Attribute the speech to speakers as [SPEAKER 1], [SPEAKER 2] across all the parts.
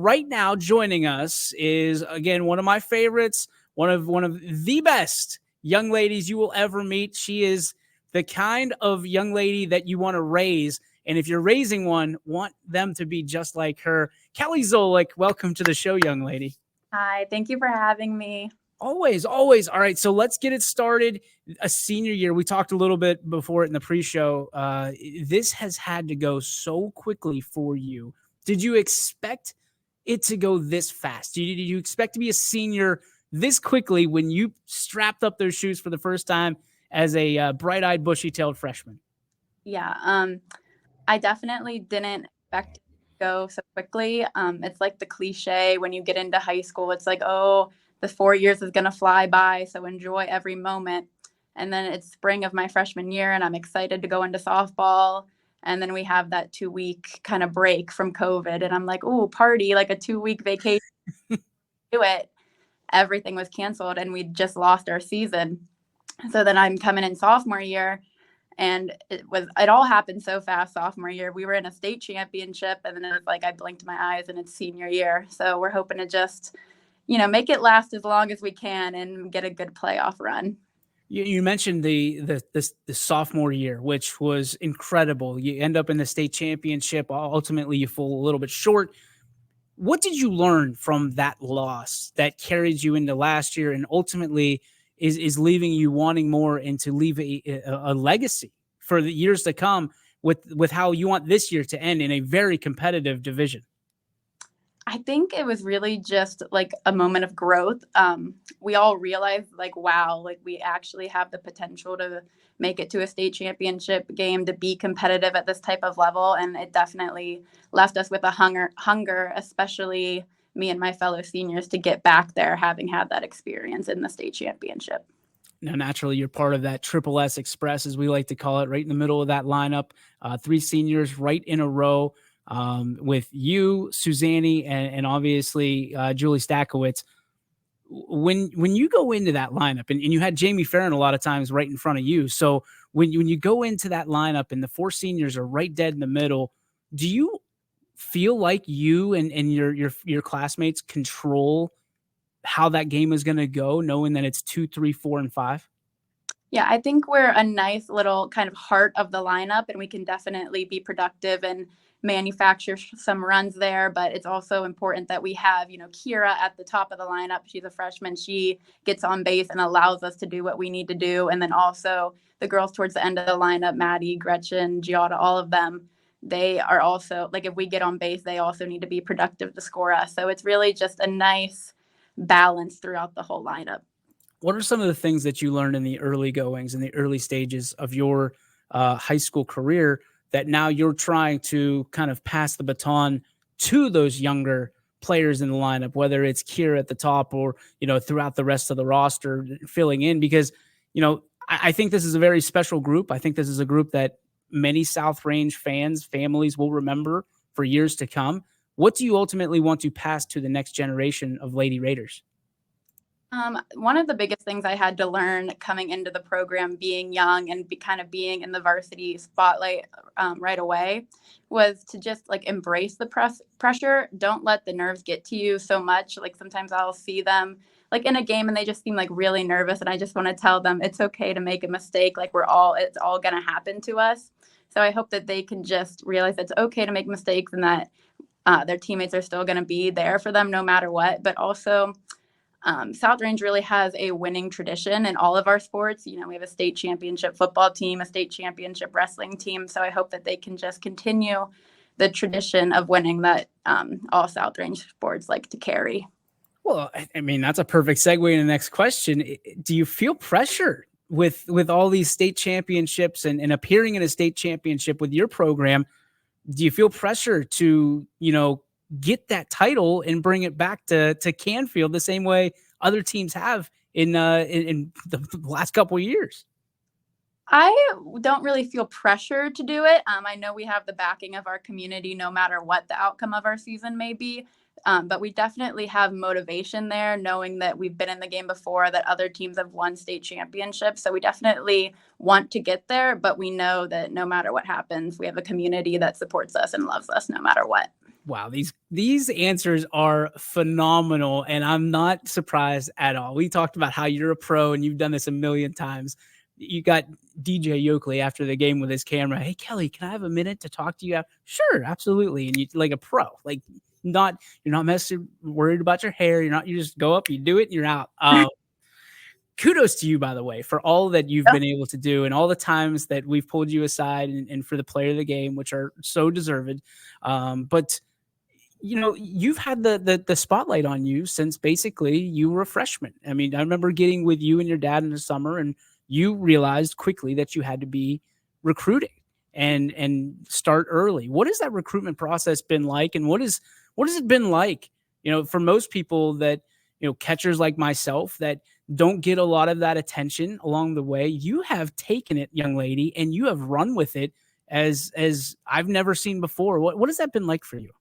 [SPEAKER 1] Right now, joining us is again one of my favorites, one of the best young ladies you will ever meet. She is the kind of young lady that you want to raise, and if you're raising one, want them to be just like her. Kelly SZOLEK, welcome to the show, young lady.
[SPEAKER 2] Hi, thank you for having me.
[SPEAKER 1] Always, always. All right, so let's get it started. A senior year. We talked a little bit before it in the pre-show. This has had to go so quickly for you. Did you expect it to go this fast? Did you expect to be a senior this quickly when you strapped up those shoes for the first time as a bright-eyed, bushy-tailed freshman?
[SPEAKER 2] Yeah, I definitely didn't expect it to go so quickly. It's like the cliche when you get into high school, it's like, oh, the 4 years is going to fly by, so enjoy every moment. And then it's spring of my freshman year, and I'm excited to go into softball. And then we have that 2 week kind of break from COVID, and I'm like, oh, party, like a 2 week vacation. Do it. Everything was canceled, and we just lost our season. So then I'm coming in sophomore year, and it all happened so fast. Sophomore year, we were in a state championship, and then it was like I blinked my eyes and it's senior year. So we're hoping to just make it last as long as we can and get a good playoff run.
[SPEAKER 1] You mentioned the sophomore year, which was incredible. You end up in the state championship. Ultimately, you fall a little bit short. What did you learn from that loss that carried you into last year and ultimately is leaving you wanting more and to leave a legacy for the years to come with how you want this year to end in a very competitive division?
[SPEAKER 2] I think it was really just like a moment of growth. We all realized like, wow, like we actually have the potential to make it to a state championship game, to be competitive at this type of level. And it definitely left us with a hunger, especially me and my fellow seniors, to get back there, having had that experience in the state championship.
[SPEAKER 1] Now, naturally, you're part of that Triple S Express, as we like to call it, right in the middle of that lineup. Three seniors right in a row, with you, Suzanne, and obviously Julie Stakowitz. When you go into that lineup, and you had Jamie Farron a lot of times right in front of you. So when you go into that lineup and the four seniors are right dead in the middle, do you feel like you and your classmates control how that game is going to go, knowing that it's 2, 3, 4, and 5?
[SPEAKER 2] Yeah, I think we're a nice little kind of heart of the lineup, and we can definitely be productive and manufacture some runs there. But it's also important that we have, Kira at the top of the lineup. She's a freshman. She gets on base and allows us to do what we need to do. And then also the girls towards the end of the lineup, Maddie, Gretchen, Giada, all of them, they are also, like, if we get on base, they also need to be productive to score us. So it's really just a nice balance throughout the whole lineup.
[SPEAKER 1] What are some of the things that you learned in the early goings, in the early stages of your high school career, that now you're trying to kind of pass the baton to those younger players in the lineup, whether it's Kira at the top or, throughout the rest of the roster filling in? Because, I think this is a very special group. I think this is a group that many South Range fans, families will remember for years to come. What do you ultimately want to pass to the next generation of Lady Raiders?
[SPEAKER 2] One of the biggest things I had to learn coming into the program, being young and kind of being in the varsity spotlight right away, was to just like embrace the pressure. Don't let the nerves get to you so much. Like sometimes I'll see them like in a game and they just seem like really nervous, and I just want to tell them it's okay to make a mistake. Like it's all going to happen to us. So I hope that they can just realize it's okay to make mistakes, and that their teammates are still going to be there for them no matter what. But also, South Range really has a winning tradition in all of our sports. We have a state championship football team, a state championship wrestling team. So I hope that they can just continue the tradition of winning that all South Range sports like to carry.
[SPEAKER 1] Well, I mean, that's a perfect segue in the next question. Do you feel pressure with all these state championships and appearing in a state championship with your program? Do you feel pressure to, get that title and bring it back to Canfield the same way other teams have in the last couple of years?
[SPEAKER 2] I don't really feel pressure to do it. I know we have the backing of our community no matter what the outcome of our season may be. But we definitely have motivation there, knowing that we've been in the game before, that other teams have won state championships. So we definitely want to get there, but we know that no matter what happens, we have a community that supports us and loves us no matter what.
[SPEAKER 1] Wow, these answers are phenomenal, and I'm not surprised at all. We talked about how you're a pro and you've done this a million times. You got DJ Yoakley after the game with his camera. Hey Kelly, can I have a minute to talk to you? Sure, absolutely. And you like a pro, like not you're not messing worried about your hair. You just go up, you do it, and you're out. Kudos to you, by the way, for all that you've been able to do and all the times that we've pulled you aside and for the player of the game, which are so deserved. But you've had the spotlight on you since basically you were a freshman. I mean, I remember getting with you and your dad in the summer, and you realized quickly that you had to be recruiting and start early. What has that recruitment process been like, and what has it been like? For most people that catchers like myself that don't get a lot of that attention along the way, you have taken it, young lady, and you have run with it as I've never seen before. What has that been like for you?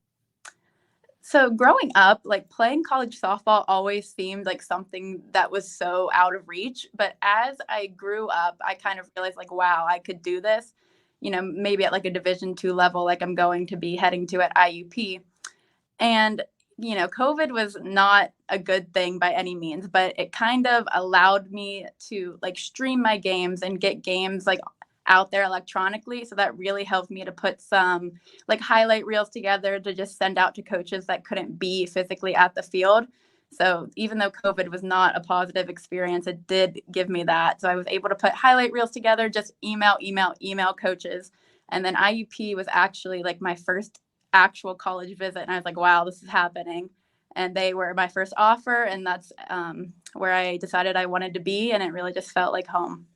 [SPEAKER 2] So growing up, like playing college softball always seemed like something that was so out of reach. But as I grew up, I kind of realized like, wow, I could do this, maybe at like a Division II level, like I'm going to be heading to at IUP. And, COVID was not a good thing by any means, but it kind of allowed me to like stream my games and get games like out there electronically. So that really helped me to put some like highlight reels together to just send out to coaches that couldn't be physically at the field. So even though COVID was not a positive experience, it did give me that. So I was able to put highlight reels together, just email coaches. And then IUP was actually like my first actual college visit. And I was like, wow, this is happening. And they were my first offer. And that's where I decided I wanted to be. And it really just felt like home.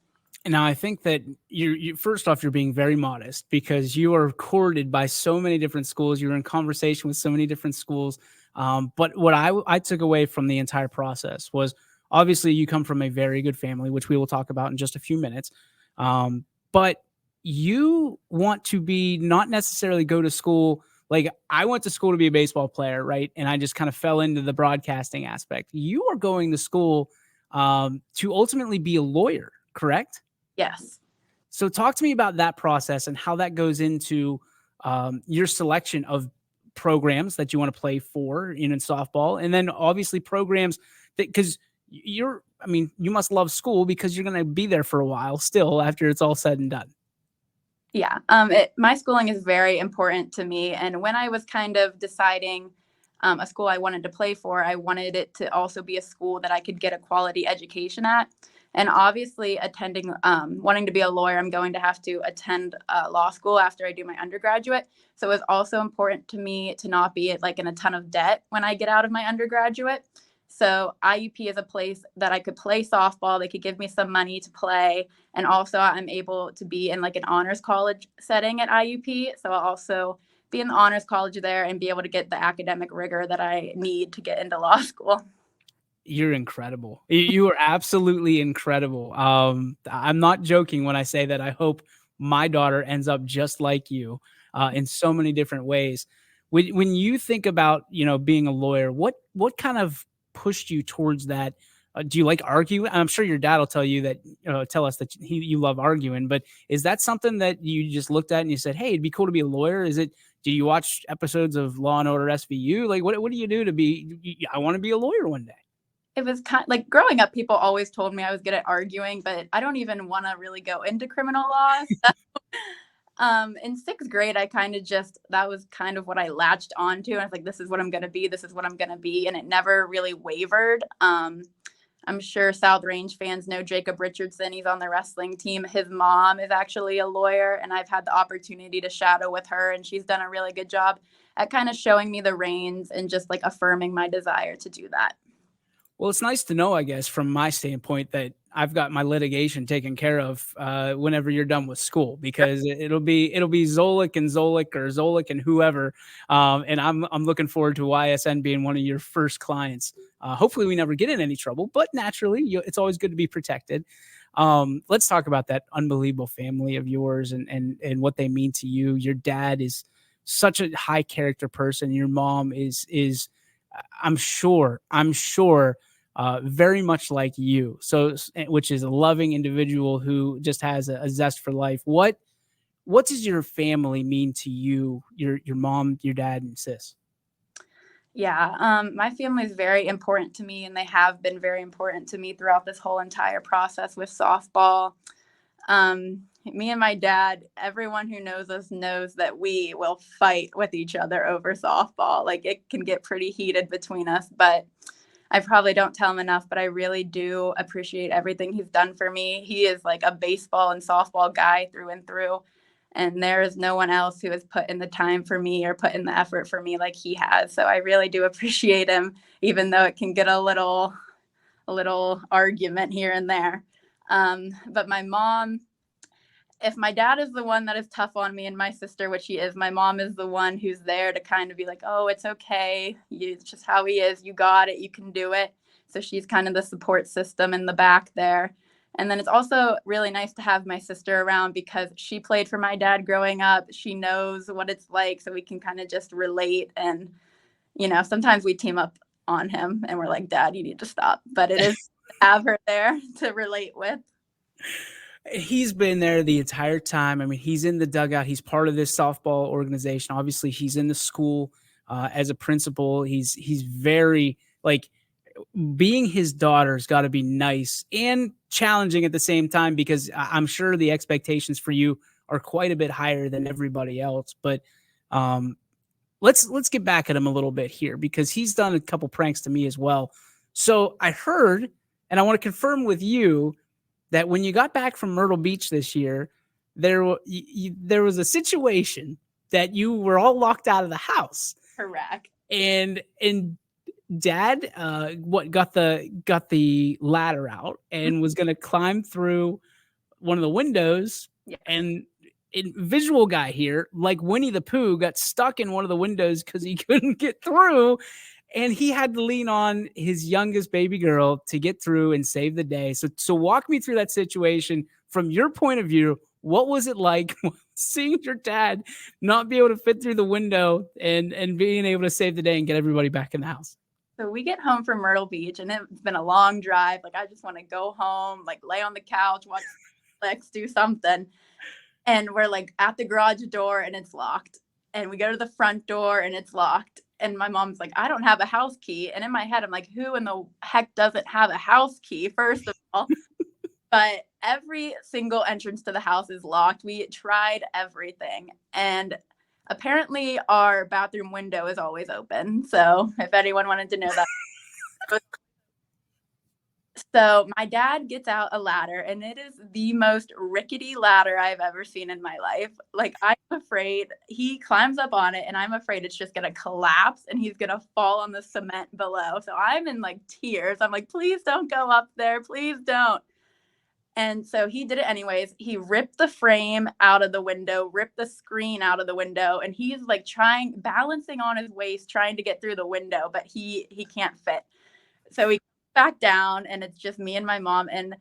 [SPEAKER 1] Now, I think that you first off, you're being very modest because you are courted by so many different schools. You're in conversation with so many different schools. But what I took away from the entire process was obviously you come from a very good family, which we will talk about in just a few minutes. But you want to be not necessarily go to school. Like I went to school to be a baseball player, right? And I just kind of fell into the broadcasting aspect. You are going to school to ultimately be a lawyer, correct?
[SPEAKER 2] Yes.
[SPEAKER 1] So talk to me about that process and how that goes into your selection of programs that you want to play for in softball. And then obviously programs that, because you must love school because you're going to be there for a while still after it's all said and done.
[SPEAKER 2] Yeah. My schooling is very important to me. And when I was kind of deciding a school I wanted to play for, I wanted it to also be a school that I could get a quality education at. And obviously wanting to be a lawyer, I'm going to have to attend law school after I do my undergraduate. So it was also important to me to not be like in a ton of debt when I get out of my undergraduate. So IUP is a place that I could play softball. They could give me some money to play. And also I'm able to be in like an honors college setting at IUP. So I'll also be in the honors college there and be able to get the academic rigor that I need to get into law school.
[SPEAKER 1] You're incredible. You are absolutely incredible. I'm not joking when I say that I hope my daughter ends up just like you in so many different ways. When you think about, being a lawyer, what kind of pushed you towards that? Do you like arguing? I'm sure your dad will tell you that, tell us that you love arguing, but is that something that you just looked at and you said, hey, it'd be cool to be a lawyer? Do you watch episodes of Law and Order SVU? Like, what do you do to be, I want to be a lawyer one day?
[SPEAKER 2] It was kind of like growing up, people always told me I was good at arguing, but I don't even want to really go into criminal law. So, in sixth grade, I kind of that was kind of what I latched onto. And I was like, this is what I'm going to be. This is what I'm going to be. And it never really wavered. I'm sure South Range fans know Jacob Richardson. He's on the wrestling team. His mom is actually a lawyer, and I've had the opportunity to shadow with her, and she's done a really good job at kind of showing me the reins and just like affirming my desire to do that.
[SPEAKER 1] Well, it's nice to know, I guess, from my standpoint that I've got my litigation taken care of whenever you're done with school, because it'll be ZOLEK and ZOLEK or ZOLEK and whoever. And I'm looking forward to YSN being one of your first clients. Hopefully we never get in any trouble, but naturally it's always good to be protected. Let's talk about that unbelievable family of yours and what they mean to you. Your dad is such a high character person. Your mom is I'm sure, very much like you. So, which is a loving individual who just has a zest for life. What what does your family mean to you, your mom, your dad, and sis?
[SPEAKER 2] Yeah, my family is very important to me, and they have been very important to me throughout this whole entire process with softball. Me and my dad, everyone who knows us knows that we will fight with each other over softball. Like, it can get pretty heated between us, but I probably don't tell him enough, but I really do appreciate everything he's done for me. He is like a baseball and softball guy through and through. And there is no one else who has put in the time for me or put in the effort for me like he has. So I really do appreciate him, even though it can get a little argument here and there. But my mom, if my dad is the one that is tough on me and my sister, which he is, my mom is the one who's there to kind of be like, oh, it's okay. It's just how he is. You got it. You can do it. So she's kind of the support system in the back there. And then it's also really nice to have my sister around because she played for my dad growing up. She knows what it's like. So we can kind of just relate. And, sometimes we team up on him and we're like, Dad, you need to stop. But it is to have her there to relate with.
[SPEAKER 1] He's been there the entire time. I mean, he's in the dugout. He's part of this softball organization. Obviously, he's in the school as a principal. He's very like being his daughter's got to be nice and challenging at the same time because I'm sure the expectations for you are quite a bit higher than everybody else. But let's get back at him a little bit here because he's done a couple pranks to me as well. So I heard, and I want to confirm with you that when you got back from Myrtle Beach this year, there was a situation that you were all locked out of the house.
[SPEAKER 2] Correct.
[SPEAKER 1] And Dad got the ladder out and was going to climb through one of the windows.
[SPEAKER 2] Yeah.
[SPEAKER 1] And visual guy here, like Winnie the Pooh, got stuck in one of the windows because he couldn't get through. And he had to lean on his youngest baby girl to get through and save the day. So walk me through that situation from your point of view. What was it like seeing your dad not be able to fit through the window and being able to save the day and get everybody back in the house?
[SPEAKER 2] So we get home from Myrtle Beach and it's been a long drive. Like, I just want to go home, like lay on the couch, watch Netflix, do something. And we're like at the garage door and it's locked. And we go to the front door and it's locked. And my mom's like, I don't have a house key. And in my head, I'm like, who in the heck doesn't have a house key, first of all? But every single entrance to the house is locked. We tried everything. And apparently our bathroom window is always open. So if anyone wanted to know that. So my dad gets out a ladder, and it is the most rickety ladder I've ever seen in my life. Like, I'm afraid he climbs up on it, and I'm afraid it's just going to collapse, and he's going to fall on the cement below. So I'm in, like, tears. I'm like, please don't go up there. Please don't. And so he did it anyways. He ripped the frame out of the window, ripped the screen out of the window, and he's, like, balancing on his waist, trying to get through the window, but he can't fit. So he back down and it's just me and my mom, and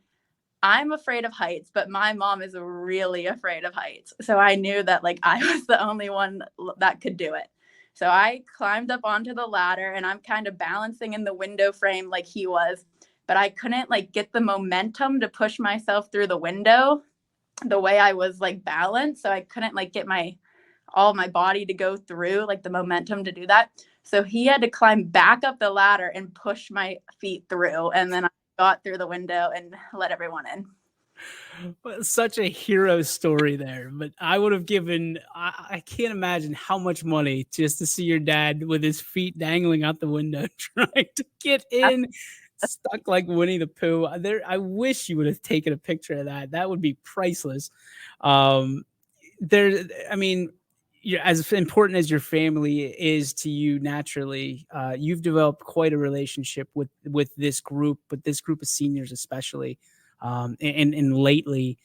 [SPEAKER 2] I'm afraid of heights, but my mom is really afraid of heights. So I knew that like I was the only one that could do it. So I climbed up onto the ladder and I'm kind of balancing in the window frame like he was, but I couldn't like get the momentum to push myself through the window the way I was like balanced. So I couldn't like get all my body to go through, like the momentum to do that. So he had to climb back up the ladder and push my feet through. And then I got through the window and let everyone in.
[SPEAKER 1] Well, such a hero story there. But I would have given, I can't imagine how much money just to see your dad with his feet dangling out the window trying to get in, stuck like Winnie the Pooh. I wish you would have taken a picture of that. That would be priceless. I mean, as important as your family is to you naturally, you've developed quite a relationship with this group, but this group of seniors especially. And lately,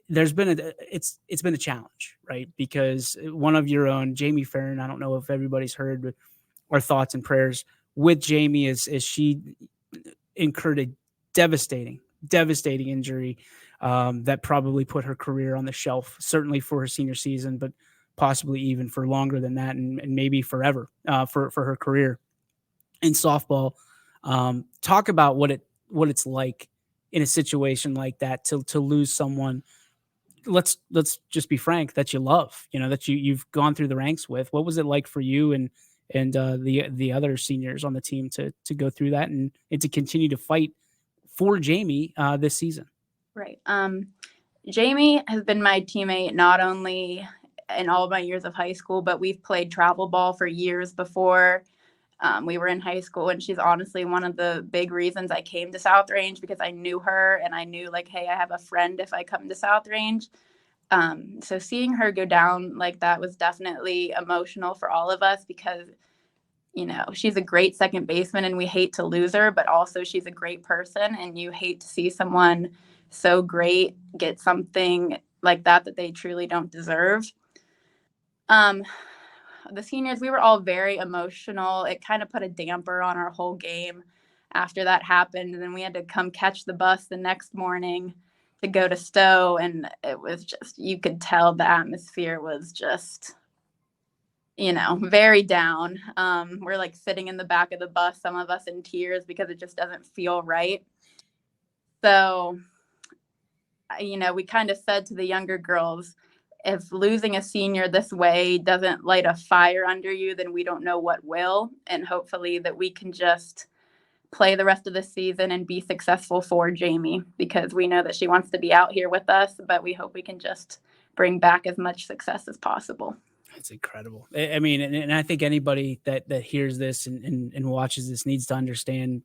[SPEAKER 1] it's been a challenge, right? Because one of your own, Jamie Farron, I don't know if everybody's heard our thoughts and prayers with Jamie as she incurred a devastating injury that probably put her career on the shelf, certainly for her senior season, but possibly even for longer than that, and maybe forever for her career in softball. Talk about what it's like in a situation like that to lose someone let's just be frank, that you love, that you've gone through the ranks with. What was it like for you and the other seniors on the team to go through that and to continue to fight for Jamie this season?
[SPEAKER 2] Right. Jamie has been my teammate not only in all of my years of high school, but we've played travel ball for years before we were in high school. And she's honestly one of the big reasons I came to South Range, because I knew her and I knew, like, hey, I have a friend if I come to South Range. So seeing her go down like that was definitely emotional for all of us, because she's a great second baseman and we hate to lose her, but also she's a great person and you hate to see someone so great get something like that they truly don't deserve. The seniors, we were all very emotional. It kind of put a damper on our whole game after that happened. And then we had to come catch the bus the next morning to go to Stowe. And it was just, you could tell the atmosphere was just, very down. We're like sitting in the back of the bus, some of us in tears, because it just doesn't feel right. So, we kind of said to the younger girls, if losing a senior this way doesn't light a fire under you, then we don't know what will. And hopefully that we can just play the rest of the season and be successful for Jamie, because we know that she wants to be out here with us, but we hope we can just bring back as much success as possible.
[SPEAKER 1] It's incredible. I mean, and I think anybody that hears this and watches this needs to understand,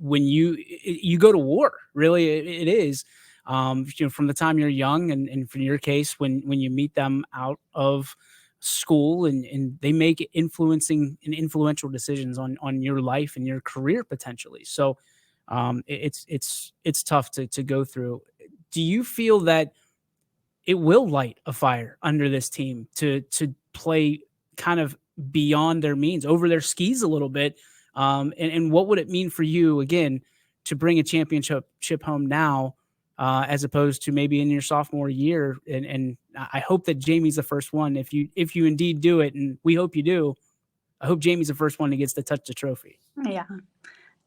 [SPEAKER 1] when you go to war, really, it is, from the time you're young, and for your case, when you meet them out of school and they make influencing and influential decisions on your life and your career potentially. So it's tough to go through. Do you feel that it will light a fire under this team to play kind of beyond their means, over their skis a little bit? And what would it mean for you, again, to bring a championship home now, as opposed to maybe in your sophomore year? And I hope that Jamie's the first one. If you indeed do it, and we hope you do, I hope Jamie's the first one that gets to touch the trophy.
[SPEAKER 2] Yeah.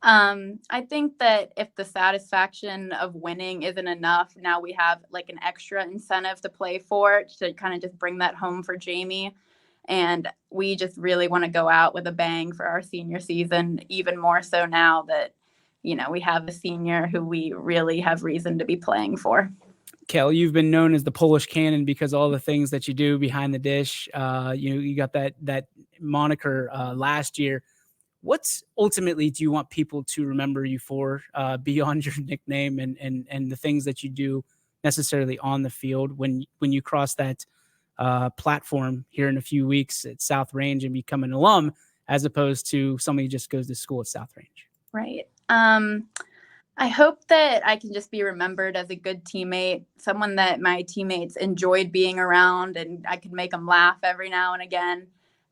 [SPEAKER 2] I think that if the satisfaction of winning isn't enough, now we have like an extra incentive to play for, to kind of just bring that home for Jamie. And we just really want to go out with a bang for our senior season, even more so now that, we have a senior who we really have reason to be playing for.
[SPEAKER 1] Kel, you've been known as the Polish Cannon because all the things that you do behind the dish. You got that moniker last year. What's ultimately do you want people to remember you for, beyond your nickname and the things that you do necessarily on the field when you cross that platform here in a few weeks at South Range and become an alum, as opposed to somebody who just goes to school at South Range?
[SPEAKER 2] Right. I hope that I can just be remembered as a good teammate, someone that my teammates enjoyed being around, and I could make them laugh every now and again.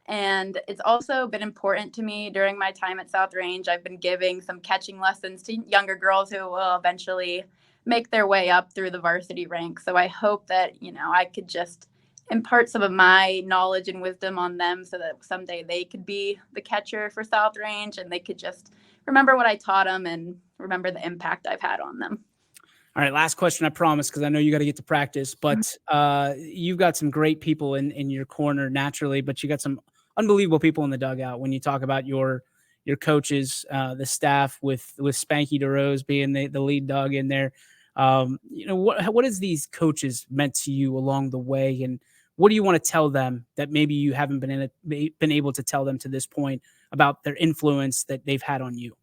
[SPEAKER 2] And it's also been important to me during my time at South Range. I've been giving some catching lessons to younger girls who will eventually make their way up through the varsity ranks. So I hope that, I could just impart some of my knowledge and wisdom on them so that someday they could be the catcher for South Range and they could just remember what I taught them and remember the impact I've had on them.
[SPEAKER 1] All right, last question, I promise, because I know you got to get to practice, but you've got some great people in your corner naturally, but you got some unbelievable people in the dugout. When you talk about your coaches, the staff with Spanky DeRose being the lead dog in there, what has these coaches meant to you along the way, and what do you want to tell them that maybe you haven't been able to tell them to this point about their influence that they've had on you?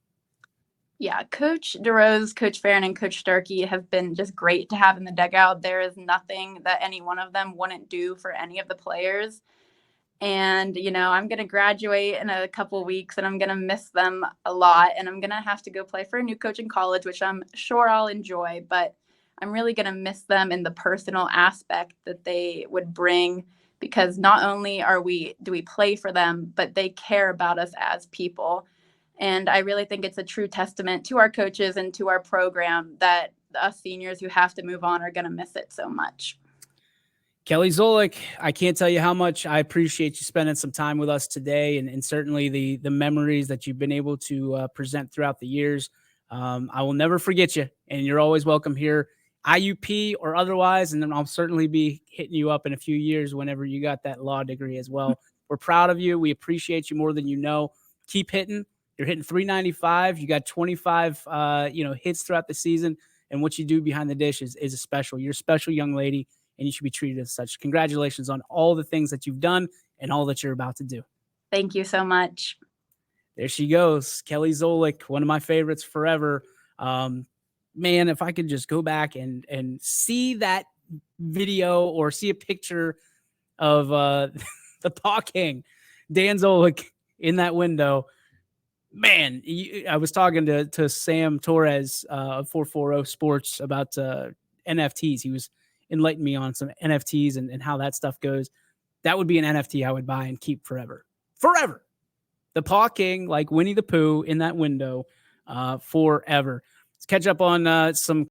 [SPEAKER 2] Yeah, Coach DeRose, Coach Farron, and Coach Starkey have been just great to have in the dugout. There is nothing that any one of them wouldn't do for any of the players. And, I'm going to graduate in a couple of weeks and I'm going to miss them a lot. And I'm going to have to go play for a new coach in college, which I'm sure I'll enjoy. But I'm really going to miss them in the personal aspect that they would bring, because not only do we play for them, but they care about us as people. And I really think it's a true testament to our coaches and to our program that us seniors who have to move on are going to miss it so much.
[SPEAKER 1] Kelly ZZOLEK, I can't tell you how much I appreciate you spending some time with us today, and certainly the memories that you've been able to present throughout the years. I will never forget you, and you're always welcome here IUP or otherwise. And then I'll certainly be hitting you up in a few years whenever you got that law degree as well. We're proud of you. We appreciate you more than you know. Keep hitting. You're hitting 395. You got 25, hits throughout the season. And what you do behind the dish is a special. You're a special young lady, and you should be treated as such. Congratulations on all the things that you've done and all that you're about to do.
[SPEAKER 2] Thank you so much.
[SPEAKER 1] There she goes, Kelly SZOLEK, one of my favorites forever. Man, if I could just go back and see that video or see a picture of the Paw King, Dan SZOLEK, in that window. Man, I was talking to Sam Torres of 440 Sports about NFTs. He was enlightening me on some NFTs and how that stuff goes. That would be an NFT I would buy and keep forever. Forever. The Paw King, like Winnie the Pooh in that window, forever. Let's catch up on some